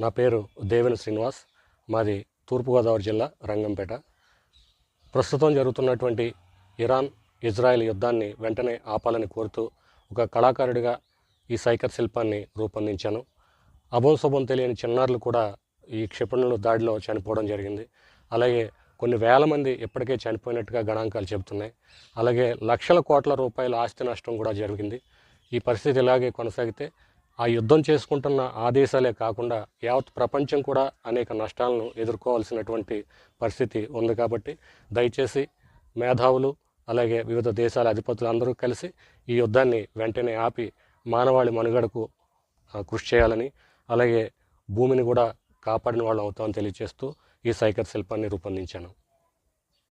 నా పేరు దేవిన శ్రీనివాస్. మాది తూర్పుగోదావరి జిల్లా రంగంపేట. ప్రస్తుతం జరుగుతున్నటువంటి ఇరాన్ ఇజ్రాయెల్ యుద్ధాన్ని వెంటనే ఆపాలని కోరుతూ ఒక కళాకారుడిగా ఈ సైకర్ శిల్పాన్ని రూపొందించాను. అభంశుభం తెలియని చిన్నారులు కూడా ఈ క్షిపణుల దాడిలో చనిపోవడం జరిగింది. అలాగే కొన్ని వేల మంది ఇప్పటికే చనిపోయినట్టుగా గణాంకాలు చెబుతున్నాయి. అలాగే లక్షల కోట్ల రూపాయల ఆస్తి నష్టం కూడా జరిగింది. ఈ పరిస్థితి ఇలాగే కొనసాగితే ఆ యుద్ధం చేసుకుంటున్న ఆ దేశాలే కాకుండా యావత్ ప్రపంచం కూడా అనేక నష్టాలను ఎదుర్కోవాల్సినటువంటి పరిస్థితి ఉంది. కాబట్టి దయచేసి మేధావులు అలాగే వివిధ దేశాల అధిపతులు అందరూ కలిసి ఈ యుద్ధాన్ని వెంటనే ఆపి మానవాళి మనుగడకు కృషి చేయాలని, అలాగే భూమిని కూడా కాపాడిన వాళ్ళు అవుతామని తెలియజేస్తూ ఈ సైకర్ శిల్పాన్ని రూపొందించాను.